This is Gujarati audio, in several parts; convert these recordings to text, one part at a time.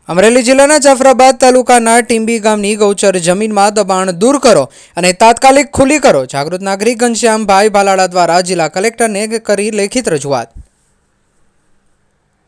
અમરેલી જિલ્લાના જાફરાબાદ તાલુકાના ટીંબી ગામની ગૌચર જમીનમાં દબાણ દૂર કરો અને તાત્કાલિક ખુલ્લી કરો. જાગૃત નાગરિક ઘનશ્યામભાઈ ભાલાળા દ્વારા જિલ્લા કલેક્ટરને કરી લેખિત રજૂઆત.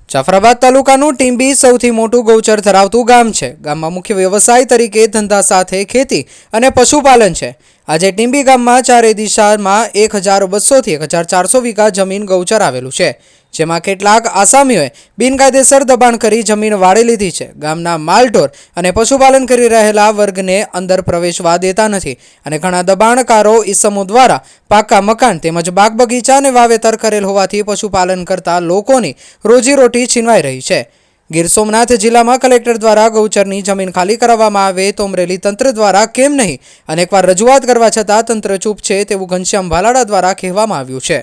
જાફરાબાદ તાલુકાનું ટીંબી સૌથી મોટું ગૌચર ધરાવતું ગામ છે. ગામમાં મુખ્ય વ્યવસાય તરીકે ધંધા સાથે ખેતી અને પશુપાલન છે. આજે ટીંબી ગામમાં ચારે દિશામાં 1200 થી 1400 વીઘા જમીન ગૌચર આવેલું છે, જેમાં કેટલાક આસામીઓએ બિનકાયદેસર દબાણ કરી જમીન વાળી લીધી છે. ગામના માલઢોર અને પશુપાલન કરી રહેલા વર્ગને અંદર પ્રવેશવા દેતા નથી અને ઘણા દબાણકારો ઈસમો દ્વારા પાકા મકાન તેમજ બાગ બગીચા અને વાવેતર કરેલ હોવાથી પશુપાલન કરતા લોકોની રોજીરોટી છીનવાઈ રહી છે. ગીર સોમનાથ જિલ્લામાં કલેક્ટર દ્વારા ગૌચરની જમીન ખાલી કરાવવામાં આવે તો અમરેલી તંત્ર દ્વારા કેમ નહીં અનેકવાર રજૂઆત કરવા છતાં તંત્ર ચૂપ છે તેવું ઘનશ્યામ ભાલાળા દ્વારા કહેવામાં આવ્યું છે.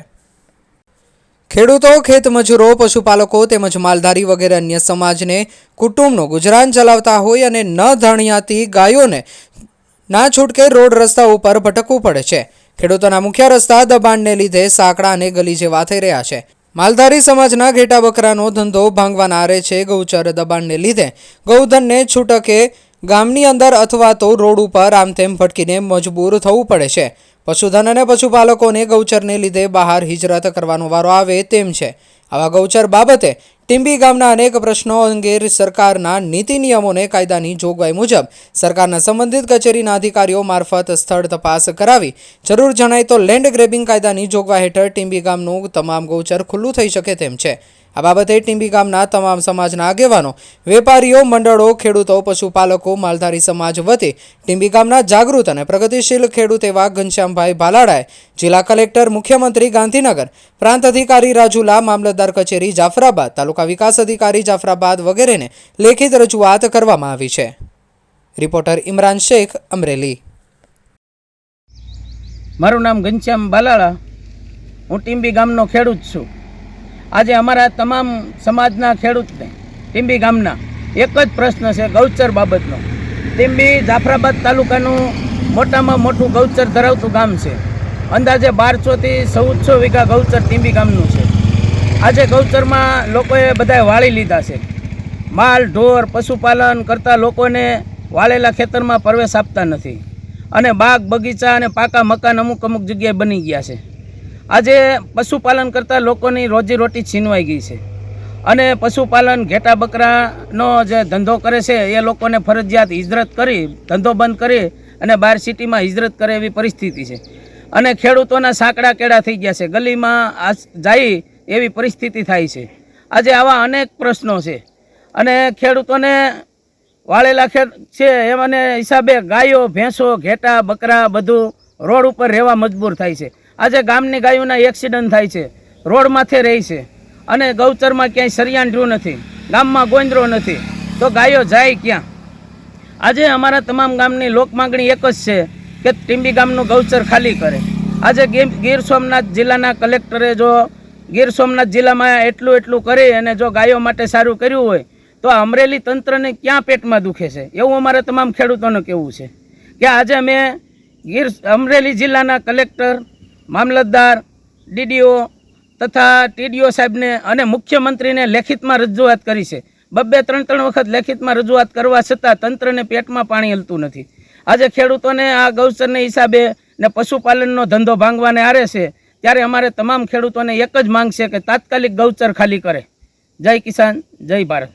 ખેડૂતો, ખેતમજૂરો, પશુપાલકો તેમજ માલધારી વગેરે અન્ય સમાજને કુટુંબનું ગુજરાન ચલાવતા હોય અને ન ધણિયાતી ગાયોને ના છૂટકે રોડ રસ્તા ઉપર ભટકવું પડે છે. ખેડૂતોના મુખ્ય રસ્તા દબાણને લીધે સાંકડા અને ગલી જેવા થઈ રહ્યા છે. માલધારી સમાજના ઘેટા બકરાનો ધંધો ભાંગવાના આરે છે. ગૌચર દબાણને લીધે ગૌધનને છૂટકે ગામની અંદર અથવા તો રોડ ઉપર આમ તેમ ભટકીને મજબૂર થવું પડે છે. પશુધન અને પશુપાલકોને ગૌચરને લીધે બહાર હિજરત કરવાનો વારો આવે તેમ છે. આવા ગૌચર બાબતે ટીંબી ગામના અનેક પ્રશ્નો અંગે સરકારના નીતિ નિયમોને કાયદાની જોગવાઈ મુજબ સરકારના સંબંધિત કચેરીના અધિકારીઓ મારફત સ્થળ તપાસ કરાવી જરૂર જણાય તો લેન્ડ ગ્રેબિંગ કાયદાની જોગવાઈ હેઠળ ટીંબી ગામનું તમામ ગૌચર ખુલ્લું થઈ શકે તેમ છે. આ બાબતે ટીંબી ગામના તમામ સમાજના આગેવાનો, વેપારીઓ, મંડળો, ખેડૂતો, પશુપાલકો, માલધારી સમાજ વતી ટીંબી ગામના જાગૃત અને પ્રગતિશીલ ખેડૂત એવા ઘનશ્યામભાઈ ભાલાળાએ જિલ્લા કલેક્ટર, મુખ્યમંત્રી ગાંધીનગર, પ્રાંત અધિકારી રાજુલા, મામલતદાર કચેરી જાફરાબાદ, તાલુકા વિકાસ અધિકારી જાફરાબાદ વગેરેને લેખિત રજૂઆત કરવામાં આવી છે. રિપોર્ટર ઇમરાન શેખ, અમરેલી. મારું નામ ઘનશ્યામ ભાલાળા, હું ટીંબી ગામનો ખેડૂત છું. આજે અમારા તમામ સમાજના ખેડૂતને ટીંબી ગામના એક જ પ્રશ્ન છે ગૌચર બાબતનો. ટીંબી જાફરાબાદ તાલુકાનું મોટામાં મોટું ગૌચર ધરાવતું ગામ છે. અંદાજે 1200 થી 1400 વીઘા ગૌચર ટીંબી ગામનું છે. આજે ગૌચરમાં લોકોએ બધાએ વાળી લીધા છે. માલ ઢોર પશુપાલન કરતા લોકોને વાળેલા ખેતરમાં પ્રવેશ આપતા નથી અને બાગ બગીચા અને પાકા મકાન અમુક જગ્યાએ બની ગયા છે. આજે પશુપાલન કરતા લોકોની રોજીરોટી છીનવાઈ ગઈ છે અને પશુપાલન ઘેટા બકરાનો જે ધંધો કરે છે એ લોકોને ફરજિયાત હિજરત કરી, ધંધો બંધ કરી અને બહાર સિટીમાં હિજરત કરે એવી પરિસ્થિતિ છે અને ખેડૂતોના સાંકડા કેળા થઈ ગયા છે, ગલીમાં જાય એવી પરિસ્થિતિ થાય છે. આજે આવા અનેક પ્રશ્નો છે અને ખેડૂતોને વાળેલા છે એમને હિસાબે ગાયો, ભેંસો, ઘેટા બકરા બધું રોડ ઉપર રહેવા મજબૂર થાય છે. આજે ગામની ગાયોના એક્સિડન્ટ થાય છે, રોડ માથે રહે છે અને ગૌચરમાં ક્યાંય સરિયાણ રહ્યું નથી, ગામમાં ગોંદરો નથી, તો ગાયો જાય ક્યાં? આજે અમારા તમામ ગામની લોક માંગણી એક જ છે કે ટીંબી ગામનું ગૌચર ખાલી કરે. આજે ગીર સોમનાથ જિલ્લાના કલેક્ટરે જો ગીર સોમનાથ જિલ્લામાં એટલું કરી અને જો ગાયો માટે સારું કર્યું હોય તો અમરેલી તંત્રને ક્યાં પેટમાં દુખે છે એવું અમારા તમામ ખેડૂતોને કહેવું છે કે આજે અમે અમરેલી જિલ્લાના કલેક્ટર, મામલતદાર, ડીડીઓ તથા ટીડીઓ સાહેબને અને મુખ્યમંત્રીને લેખિતમાં રજૂઆત કરી છે. 2-3 વખત લેખિતમાં રજૂઆત કરવા છતાં તંત્રને પેટમાં પાણી હલતું નથી. આજે ખેડૂતોને આ ગૌચરને હિસાબે ને પશુપાલનનો ધંધો ભાંગવાને આરે છે ત્યારે અમારે તમામ ખેડૂતોને એક જ માંગ છે કે તાત્કાલિક ગૌચર ખાલી કરે. જય કિસાન, જય ભારત.